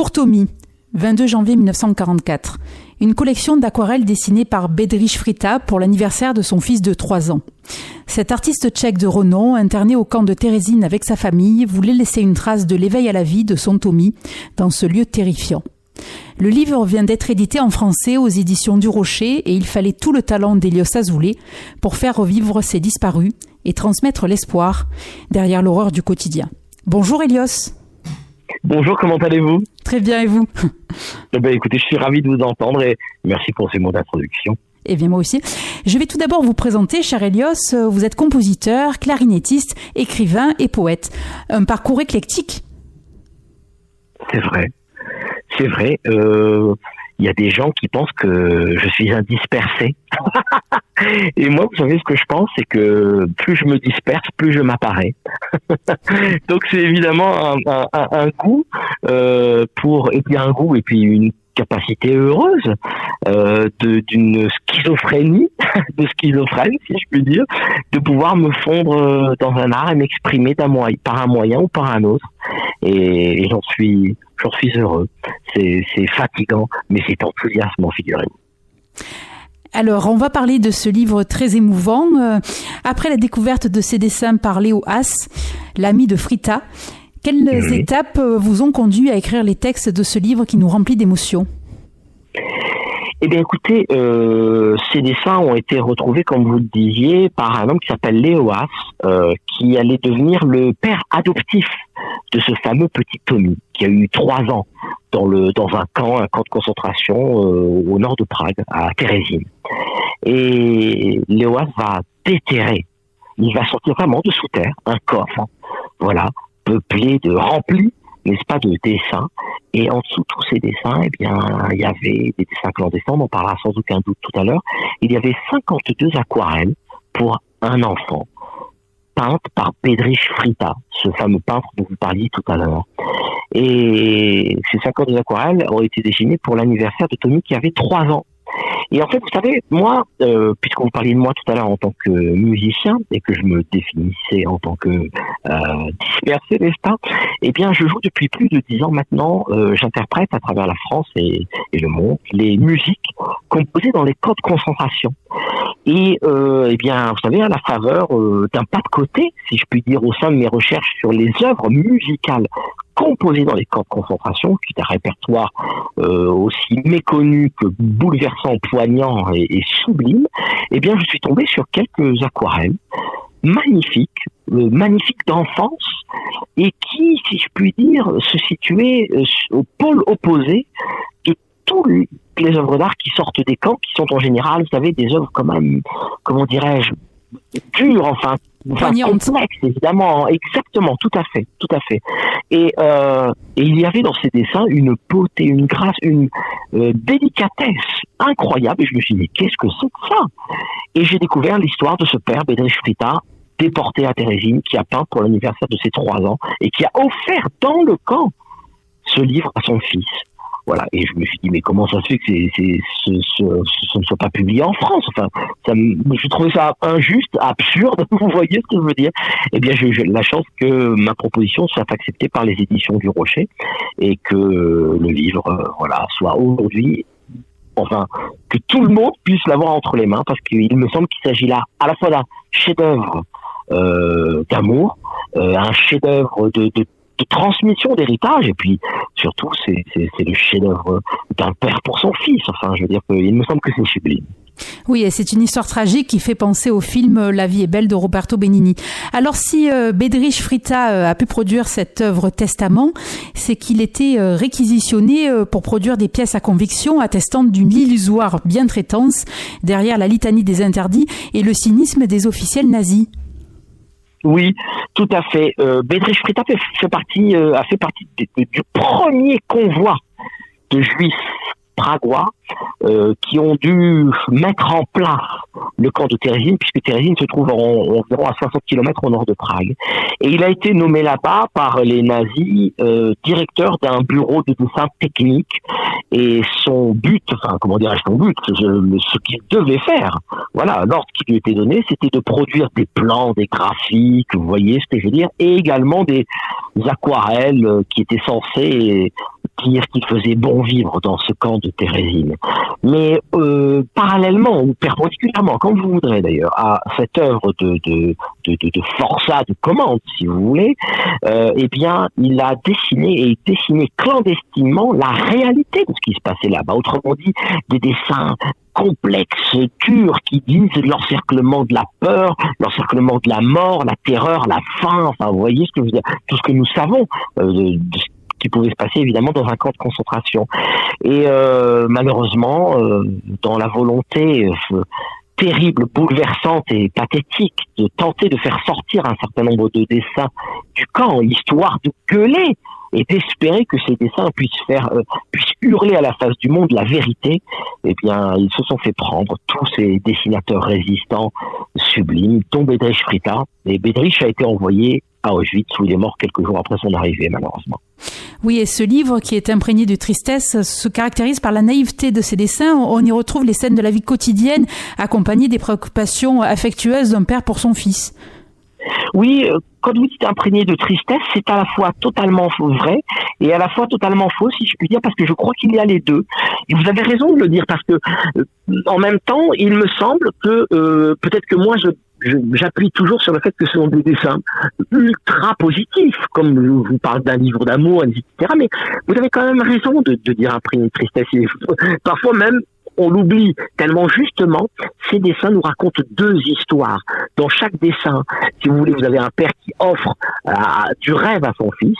Pour Tommy, 22 janvier 1944. Une collection d'aquarelles dessinées par Bedřich Frita pour l'anniversaire de son fils de 3 ans. Cet artiste tchèque de renom, interné au camp de Terezín avec sa famille, voulait laisser une trace de l'éveil à la vie de son Tommy dans ce lieu terrifiant. Le livre vient d'être édité en français aux éditions du Rocher et il fallait tout le talent d'Hélios Azoulay pour faire revivre ces disparus et transmettre l'espoir derrière l'horreur du quotidien. Bonjour Hélios. Bonjour, comment allez-vous ? Très bien, et vous ? Écoutez, je suis ravi de vous entendre et merci pour ces mots d'introduction. Eh bien, moi aussi. Je vais tout d'abord vous présenter, cher Hélios. Vous êtes compositeur, clarinettiste, écrivain et poète. Un parcours éclectique. C'est vrai. Il y a des gens qui pensent que je suis un dispersé. Et moi, vous savez ce que je pense, c'est que plus je me disperse, plus je m'apparais. Donc c'est évidemment un goût un goût et puis une capacité heureuse d'une schizophrène, si je puis dire, de pouvoir me fondre dans un art et m'exprimer par un moyen ou par un autre. Et j'en suis heureux. C'est fatigant, mais c'est enthousiasmant, figurez-vous. Alors, on va parler de ce livre très émouvant. Après la découverte de ces dessins par Léo Haas, l'ami de Frita, quelles étapes vous ont conduit à écrire les textes de ce livre qui nous remplit d'émotions ? Eh bien, écoutez, ces dessins ont été retrouvés, comme vous le disiez, par un homme qui s'appelle Léo Haas, qui allait devenir le père adoptif de ce fameux petit Tommy, qui a eu 3 ans dans un camp de concentration au nord de Prague, à Terezín. Et Léo Haas va déterrer, il va sortir vraiment de sous terre un coffre, rempli, n'est-ce pas, de dessins. Et en dessous de tous ces dessins, eh bien, il y avait des dessins clandestins, on en parlera sans aucun doute tout à l'heure. Il y avait 52 aquarelles pour un enfant, peintes par Bedřich Frita, ce fameux peintre dont vous parliez tout à l'heure. Et ces 52 aquarelles ont été dessinées pour l'anniversaire de Tommy qui avait 3 ans. Et en fait, vous savez, moi, puisque vous parliez de moi tout à l'heure en tant que musicien et que je me définissais en tant que dispersé, n'est-ce pas ? Eh bien, je joue depuis plus de 10 ans maintenant. J'interprète à travers la France et le monde les musiques composées dans les camps de concentration. Et eh bien, vous savez, à la faveur d'un pas de côté, si je puis dire, au sein de mes recherches sur les œuvres musicales composées dans les camps de concentration, qui est un répertoire aussi méconnu que bouleversant, poignant et sublime, eh bien, je suis tombé sur quelques aquarelles magnifiques d'enfance, et qui, si je puis dire, se situaient au pôle opposé de toutes les œuvres d'art qui sortent des camps, qui sont en général, vous savez, des œuvres quand même, comment dirais-je, dures, enfin complexes, évidemment, exactement, tout à fait. Et il y avait dans ces dessins une beauté, une grâce, une délicatesse incroyable, et je me suis dit, qu'est-ce que c'est que ça ? Et j'ai découvert l'histoire de ce père, Bedřich Frita, déporté à Terezín, qui a peint pour l'anniversaire de ses 3 ans, et qui a offert dans le camp ce livre à son fils. Voilà, et je me suis dit, mais comment ça se fait que ce ne soit pas publié en France ? Enfin, je trouvais ça injuste, absurde, vous voyez ce que je veux dire ? Eh bien, j'ai eu la chance que ma proposition soit acceptée par les éditions du Rocher, et que le livre, soit aujourd'hui, enfin, que tout le monde puisse l'avoir entre les mains, parce qu'il me semble qu'il s'agit là à la fois d'un chef-d'œuvre d'amour, un chef-d'œuvre de transmission d'héritage, et puis surtout c'est le chef-d'œuvre d'un père pour son fils. Enfin, je veux dire qu'il me semble que c'est sublime. Oui, et c'est une histoire tragique qui fait penser au film La vie est belle de Roberto Benigni. Alors si Bedřich Frita a pu produire cette œuvre Testament, c'est qu'il était réquisitionné pour produire des pièces à conviction attestant d'une illusoire bientraitance derrière la litanie des interdits et le cynisme des officiels nazis. Oui, tout à fait. Bedřich Frita a fait partie du premier convoi de juifs pragois qui ont dû mettre en place le camp de Terezín, puisque Terezín se trouve environ à 60 km au nord de Prague. Et il a été nommé là-bas par les nazis directeur d'un bureau de dessin technique. Et son but, ce qu'il devait faire, voilà, l'ordre qui lui était donné, c'était de produire des plans, des graphiques, vous voyez ce que je veux dire, et également des aquarelles qui étaient censées dire qu'il faisait bon vivre dans ce camp de Térésine. Mais parallèlement ou perpendiculairement, comme vous voudrez d'ailleurs, à cette œuvre de forçat, de commande, si vous voulez, eh bien, il a dessiné clandestinement la réalité de ce qui se passait là-bas. Autrement dit, des dessins complexes, durs, qui disent l'encerclement de la peur, l'encerclement de la mort, la terreur, la faim. Enfin, vous voyez ce que je veux dire, tout ce que nous savons de ce qui pouvait se passer évidemment dans un camp de concentration. Et malheureusement, dans la volonté terrible, bouleversante et pathétique de tenter de faire sortir un certain nombre de dessins du camp, histoire de gueuler et d'espérer que ces dessins puissent hurler à la face du monde la vérité, eh bien, ils se sont fait prendre, tous ces dessinateurs résistants sublimes, dont Bedřich Frita. Et Bedřich a été envoyé à Auschwitz, où il est mort quelques jours après son arrivée, malheureusement. Oui, et ce livre, qui est imprégné de tristesse, se caractérise par la naïveté de ses dessins. On y retrouve les scènes de la vie quotidienne, accompagnées des préoccupations affectueuses d'un père pour son fils. Oui, quand vous dites imprégné de tristesse, c'est à la fois totalement vrai et à la fois totalement faux, si je puis dire, parce que je crois qu'il y a les deux. Et vous avez raison de le dire, parce que en même temps, il me semble que peut-être que moi, j'appuie toujours sur le fait que ce sont des dessins ultra positifs, comme je vous parle d'un livre d'amour, etc. Mais vous avez quand même raison de dire imprégné de tristesse. Et parfois même, on l'oublie tellement justement, ces dessins nous racontent deux histoires. Dans chaque dessin, si vous voulez, vous avez un père qui offre du rêve à son fils,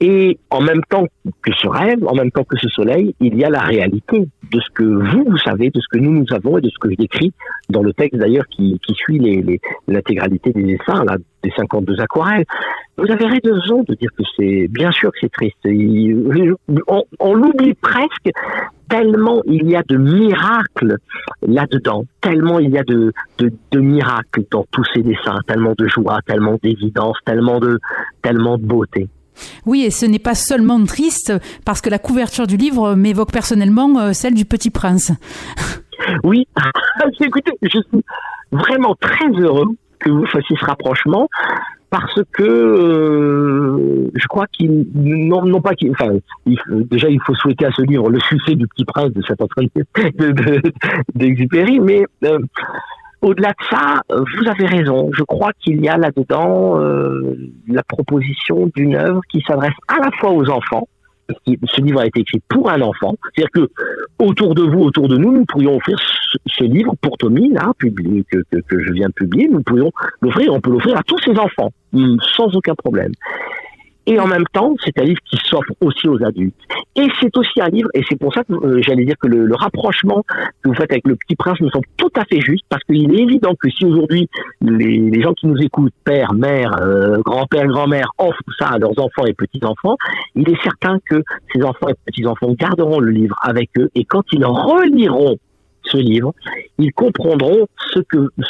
et en même temps que ce rêve, en même temps que ce soleil, il y a la réalité de ce que vous savez, de ce que nous savons et de ce que je décris dans le texte d'ailleurs qui suit l'intégralité des dessins, là, des 52 aquarelles. Vous avez raison de dire que bien sûr que c'est triste. On l'oublie presque, tellement il y a de miracles là-dedans, tellement il y a de miracles dans tous ces dessins, tellement de joie, tellement d'évidence, tellement de beauté. Oui, et ce n'est pas seulement triste, parce que la couverture du livre m'évoque personnellement celle du Petit Prince. Oui, écoutez, je suis vraiment très heureux que vous fassiez ce rapprochement, parce que je crois déjà il faut souhaiter à ce livre le succès du Petit Prince de Saint-Antoine d'Exupéry, mais au-delà de ça, vous avez raison. Je crois qu'il y a là-dedans la proposition d'une œuvre qui s'adresse à la fois aux enfants. Ce livre a été écrit pour un enfant. C'est-à-dire que autour de vous, autour de nous, nous pourrions offrir ce livre pour Tommy, là, que je viens de publier. Nous pourrions l'offrir, on peut l'offrir à tous ses enfants, sans aucun problème. Et en même temps, c'est un livre qui s'offre aussi aux adultes. Et c'est aussi un livre, et c'est pour ça que j'allais dire que le rapprochement que vous faites avec Le Petit Prince me semble tout à fait juste, parce qu'il est évident que si aujourd'hui les gens qui nous écoutent, père, mère, grand-père, grand-mère, offrent ça à leurs enfants et petits-enfants, il est certain que ces enfants et petits-enfants garderont le livre avec eux, et quand ils reliront ce livre, ils comprendront ce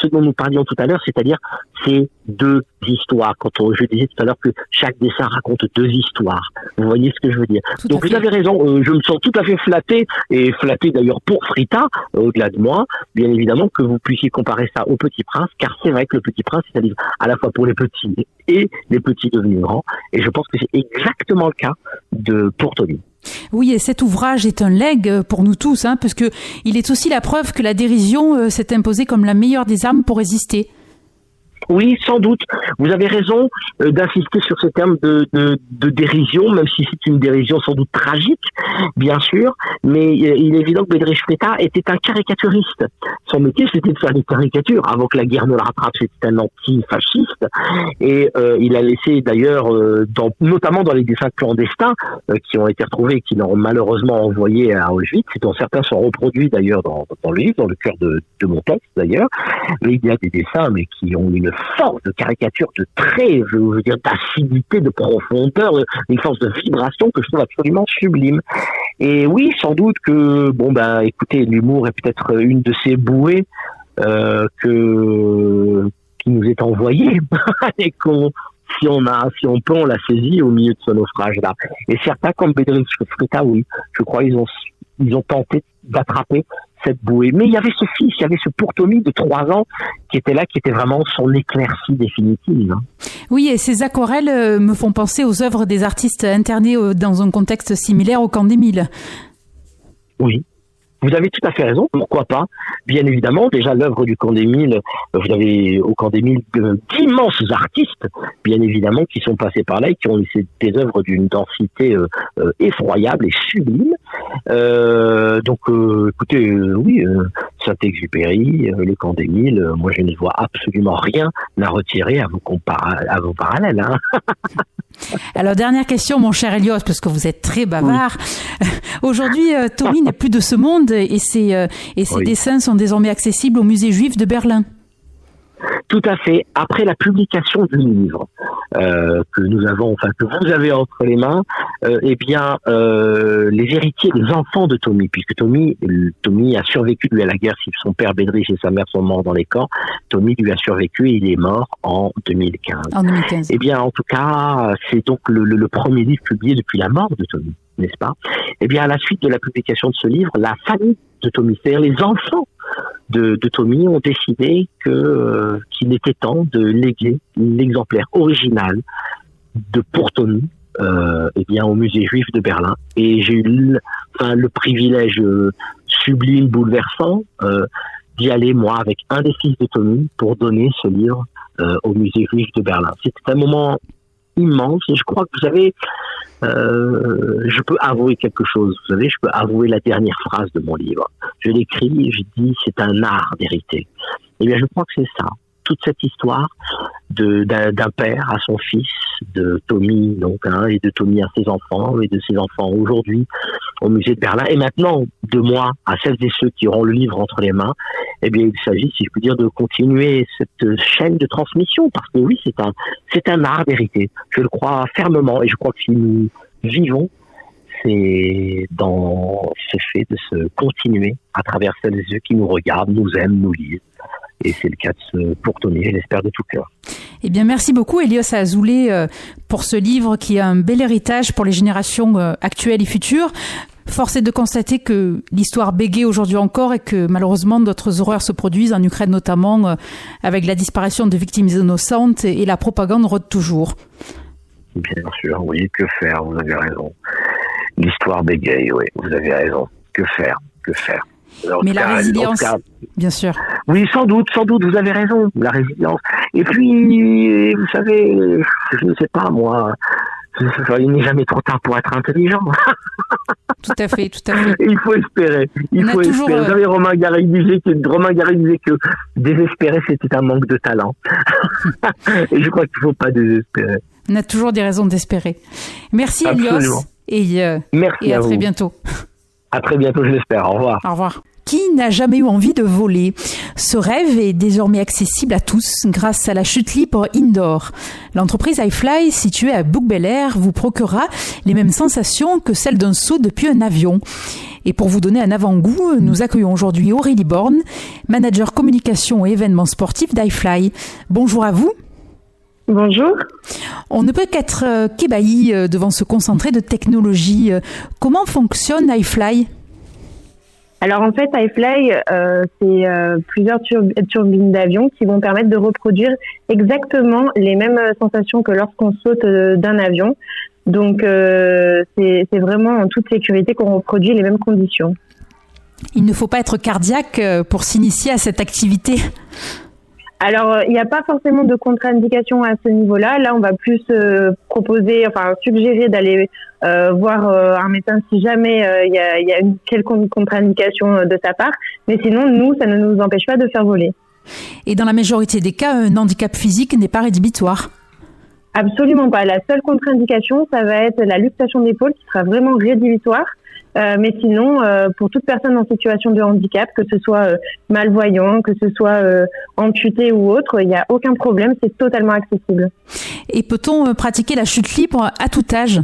dont nous parlions tout à l'heure, c'est-à-dire ces deux histoires. Je disais tout à l'heure que chaque dessin raconte deux histoires. Vous voyez ce que je veux dire. Donc vous avez raison, je me sens tout à fait flatté, et flatté d'ailleurs pour Frita, au-delà de moi, bien évidemment, que vous puissiez comparer ça au Petit Prince, car c'est vrai que Le Petit Prince, c'est un livre à la fois pour les petits et les petits devenus grands, et je pense que c'est exactement le cas pour Tommy. Oui, et cet ouvrage est un legs pour nous tous, parce que il est aussi la preuve que la dérision s'est imposée comme la meilleure des armes pour résister. Oui, sans doute. Vous avez raison d'insister sur ce terme de dérision, même si c'est une dérision sans doute tragique, bien sûr. Mais il est évident que Bedřich Frita était un caricaturiste. Son métier, c'était de faire des caricatures. Avant que la guerre ne le rattrape, c'était un anti-fasciste. Et il a laissé d'ailleurs, notamment dans les dessins clandestins qui ont été retrouvés et qui l'ont malheureusement envoyé à Auschwitz, dont certains sont reproduits d'ailleurs dans le livre, dans le cœur de mon texte d'ailleurs. Mais il y a des dessins mais qui ont une force de caricature, de trait, je veux dire d'acidité, de profondeur, une force de vibration que je trouve absolument sublime. Et oui, sans doute que, écoutez, l'humour est peut-être une de ces bouées qui nous est envoyée et si on peut, on la saisit au milieu de ce naufrage-là. Et certains, comme Bedřich Frita, oui, je crois, ils ont tenté d'attraper cette bouée. Mais il y avait ce fils, il y avait ce pour Tommy de 3 ans qui était là, qui était vraiment son éclaircie définitive. Oui, et ces aquarelles me font penser aux œuvres des artistes internés dans un contexte similaire au camp d'Émile. Oui. Vous avez tout à fait raison, pourquoi pas. Bien évidemment, déjà l'œuvre du camp d'Émile, vous avez au camp d'Émile d'immenses artistes, bien évidemment, qui sont passés par là et qui ont laissé des œuvres d'une densité effroyable et sublime. Écoutez, oui, Saint-Exupéry, le camp d'Émile, moi je ne vois absolument rien à retirer à vos parallèles. Hein. Alors, dernière question, mon cher Elios, parce que vous êtes très bavard. Oui. Aujourd'hui, Tommy n'est plus de ce monde et ses dessins sont désormais accessibles au musée juif de Berlin. Tout à fait. Après la publication du livre que vous avez entre les mains, les héritiers, les enfants de Tommy, puisque Tommy a survécu lui à la guerre, si son père Bedrich et sa mère sont morts dans les camps, Tommy lui a survécu et il est mort en 2015. En 2015. Eh bien, en tout cas, c'est donc le premier livre publié depuis la mort de Tommy, n'est-ce pas? Eh bien, à la suite de la publication de ce livre, la famille de Tommy, c'est-à-dire les enfants de Tommy ont décidé qu'il était temps de léguer l'exemplaire original de Pour Tommy au musée juif de Berlin. Et j'ai eu le privilège sublime, bouleversant d'y aller, moi, avec un des fils de Tommy pour donner ce livre au musée juif de Berlin. C'était un moment immense et je crois que vous savez, je peux avouer quelque chose. Vous savez, je peux avouer la dernière phrase de mon livre. Je l'écris et je dis c'est un art d'hériter. Eh bien, je crois que c'est ça. Toute cette histoire d'un père à son fils, de Tommy et de Tommy à ses enfants et de ses enfants aujourd'hui au musée de Berlin et maintenant de moi à celles et ceux qui auront le livre entre les mains. Eh bien, il s'agit, si je puis dire, de continuer cette chaîne de transmission parce que oui, c'est un art d'hériter. Je le crois fermement et je crois que si nous vivons, c'est dans ce fait de se continuer à travers celles et ceux qui nous regardent, nous aiment, nous lisent. Et c'est le cas pour Tommy, je l'espère de tout cœur. Eh bien, merci beaucoup, Elios Azoulay, pour ce livre qui est un bel héritage pour les générations actuelles et futures. Force est de constater que l'histoire bégaye aujourd'hui encore et que malheureusement d'autres horreurs se produisent, en Ukraine notamment, avec la disparition de victimes innocentes et la propagande rôde toujours. Bien sûr, oui, que faire, vous avez raison. L'histoire bégaye, oui, vous avez raison. Que faire. Mais la résilience, bien sûr. Oui, sans doute, vous avez raison, la résilience. Et puis, vous savez, je ne sais pas, moi, il n'est jamais trop tard pour être intelligent. Tout à fait. Il faut espérer. Vous savez, Romain Gary disait que désespérer, c'était un manque de talent. Et je crois qu'il ne faut pas désespérer. On a toujours des raisons d'espérer. Merci, Elios. Merci et à vous. Très bientôt. À très bientôt, je l'espère. Au revoir. Au revoir. Qui n'a jamais eu envie de voler? Ce rêve est désormais accessible à tous grâce à la chute libre indoor. L'entreprise iFly, située à Bouc-Bel-Air, vous procurera les mêmes sensations que celles d'un saut depuis un avion. Et pour vous donner un avant-goût, nous accueillons aujourd'hui Aurélie Borne, manager communication et événements sportifs d'iFly. Bonjour à vous. Bonjour. On ne peut qu'être qu'ébahi devant ce concentré de technologie. Comment fonctionne iFly ? Alors en fait, iFly, c'est plusieurs turbines d'avion qui vont permettre de reproduire exactement les mêmes sensations que lorsqu'on saute d'un avion. Donc c'est vraiment en toute sécurité qu'on reproduit les mêmes conditions. Il ne faut pas être cardiaque pour s'initier à cette activité. Alors, il n'y a pas forcément de contre-indication à ce niveau-là. Là, on va plus suggérer d'aller voir un médecin si jamais il y a une quelconque contre-indication de sa part. Mais sinon, nous, ça ne nous empêche pas de faire voler. Et dans la majorité des cas, un handicap physique n'est pas rédhibitoire ? Absolument pas. La seule contre-indication, ça va être la luxation d'épaule qui sera vraiment rédhibitoire. Mais sinon, pour toute personne en situation de handicap, que ce soit malvoyant, que ce soit amputé ou autre, il n'y a aucun problème, c'est totalement accessible. Et peut-on pratiquer la chute libre à tout âge ?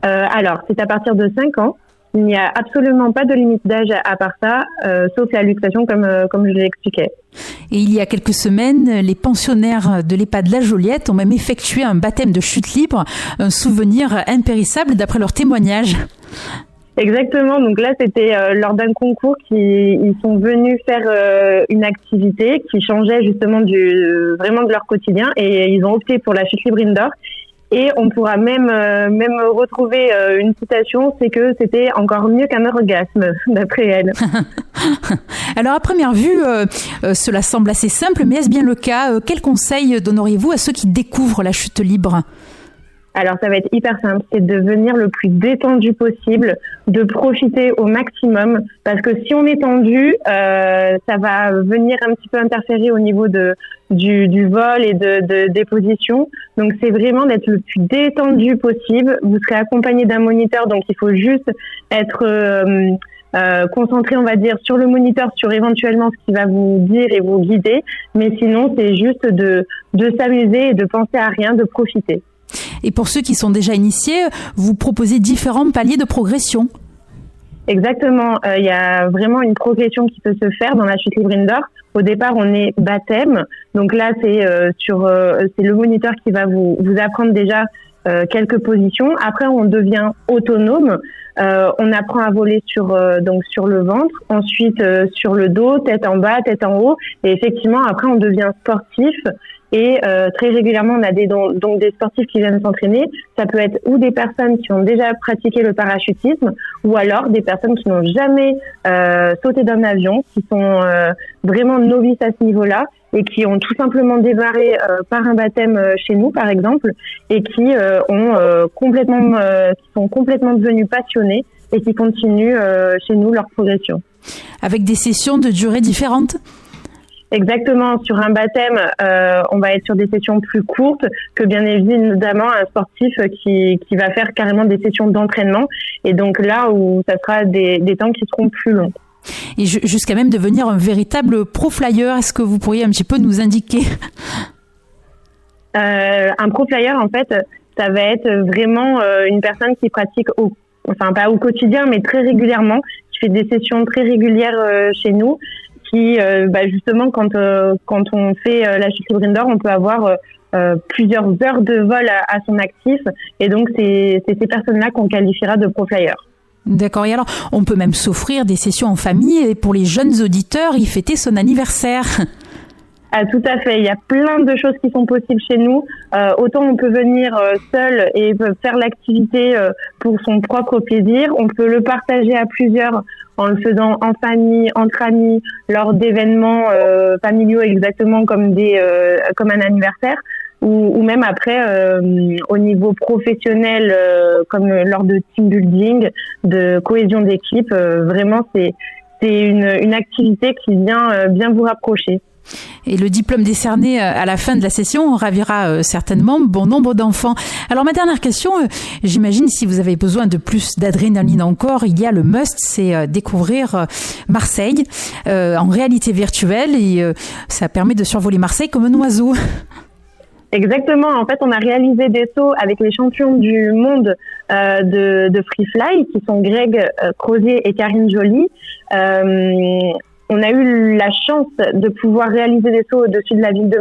Alors, c'est à partir de 5 ans. Il n'y a absolument pas de limite d'âge à part ça, sauf la luxation comme je l'expliquais. Et il y a quelques semaines, les pensionnaires de l'EHPAD La Joliette ont même effectué un baptême de chute libre, un souvenir impérissable d'après leur témoignage. Exactement. Donc là, c'était lors d'un concours ils sont venus faire une activité qui changeait justement vraiment de leur quotidien, et ils ont opté pour la chute libre indoor. Et on pourra même retrouver une citation, c'est que c'était encore mieux qu'un orgasme, d'après elle. Alors à première vue, cela semble assez simple, mais est-ce bien le cas? Quel conseil donneriez-vous à ceux qui découvrent la chute libre? Alors ça va être hyper simple, c'est de venir le plus détendu possible, de profiter au maximum, parce que si on est tendu, ça va venir un petit peu interférer au niveau du vol et des positions. Donc c'est vraiment d'être le plus détendu possible. Vous serez accompagné d'un moniteur, donc il faut juste être concentré, on va dire, sur le moniteur, sur éventuellement ce qu'il va vous dire et vous guider. Mais sinon, c'est juste de s'amuser et de penser à rien, de profiter. Et pour ceux qui sont déjà initiés, vous proposez différents paliers de progression. Exactement. Il y a vraiment une progression qui peut se faire dans la chute libre indoor. Au départ, on est baptême. Donc là, c'est le moniteur qui va vous apprendre déjà quelques positions. Après, on devient autonome. On apprend à voler sur le ventre, ensuite sur le dos, tête en bas, tête en haut. Et effectivement, après, on devient sportif. Et très régulièrement, on a donc des sportifs qui viennent s'entraîner. Ça peut être ou des personnes qui ont déjà pratiqué le parachutisme, ou alors des personnes qui n'ont jamais sauté d'un avion, qui sont vraiment novices à ce niveau-là, et qui ont tout simplement démarré par un baptême chez nous, par exemple, et qui sont complètement devenus passionnés et qui continuent chez nous leur progression. Avec des sessions de durée différentes? Exactement. Sur un baptême, on va être sur des sessions plus courtes que bien évidemment un sportif qui va faire carrément des sessions d'entraînement. Et donc là où ça sera des temps qui seront plus longs. Et jusqu'à même devenir un véritable pro-flyer, est-ce que vous pourriez un petit peu nous indiquer? Un pro-flyer, en fait, ça va être vraiment une personne qui pratique pas au quotidien, mais très régulièrement, qui fait des sessions très régulières chez nous, qui justement quand on fait la chute libre indoor, on peut avoir plusieurs heures de vol à son actif, et donc c'est ces personnes-là qu'on qualifiera de pro-flyer. D'accord. Et alors, on peut même s'offrir des sessions en famille, et pour les jeunes auditeurs, y fêter son anniversaire. Ah, tout à fait. Il y a plein de choses qui sont possibles chez nous. Autant on peut venir seul et faire l'activité pour son propre plaisir. On peut le partager à plusieurs en le faisant en famille, entre amis, lors d'événements familiaux, exactement comme un anniversaire. Ou même après au niveau professionnel, comme lors de team building, de cohésion d'équipe. Vraiment, c'est une activité qui vient bien vous rapprocher. Et le diplôme décerné à la fin de la session ravira certainement bon nombre d'enfants. Alors ma dernière question, j'imagine si vous avez besoin de plus d'adrénaline encore, il y a le must, c'est découvrir Marseille en réalité virtuelle, et ça permet de survoler Marseille comme un oiseau. Exactement. En fait, on a réalisé des sauts avec les champions du monde de Free Fly, qui sont Greg Crozier et Karine Joly. On a eu la chance de pouvoir réaliser des sauts au-dessus de la ville de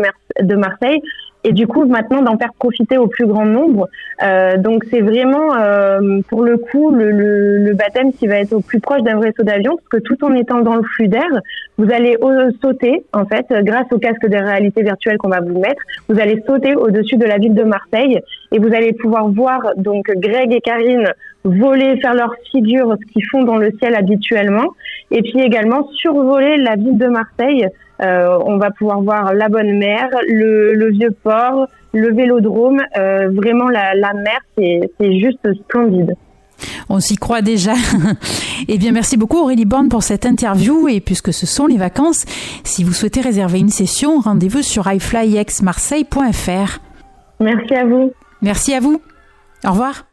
Marseille, et du coup maintenant d'en faire profiter au plus grand nombre. Donc c'est vraiment pour le coup le baptême qui va être au plus proche d'un vrai saut d'avion, parce que tout en étant dans le flux d'air, vous allez sauter en fait grâce au casque de réalité virtuelle qu'on va vous mettre. Vous allez sauter au-dessus de la ville de Marseille, et vous allez pouvoir voir donc Greg et Karine voler, faire leur figure, ce qu'ils font dans le ciel habituellement, et puis également survoler la ville de Marseille. On va pouvoir voir la Bonne Mer, le Vieux Port, le Vélodrome. Vraiment, la mer, c'est juste splendide. On s'y croit déjà. Eh bien, merci beaucoup Aurélie Borne pour cette interview. Et puisque ce sont les vacances, si vous souhaitez réserver une session, rendez-vous sur iflyxmarseille.fr. Merci à vous. Merci à vous. Au revoir.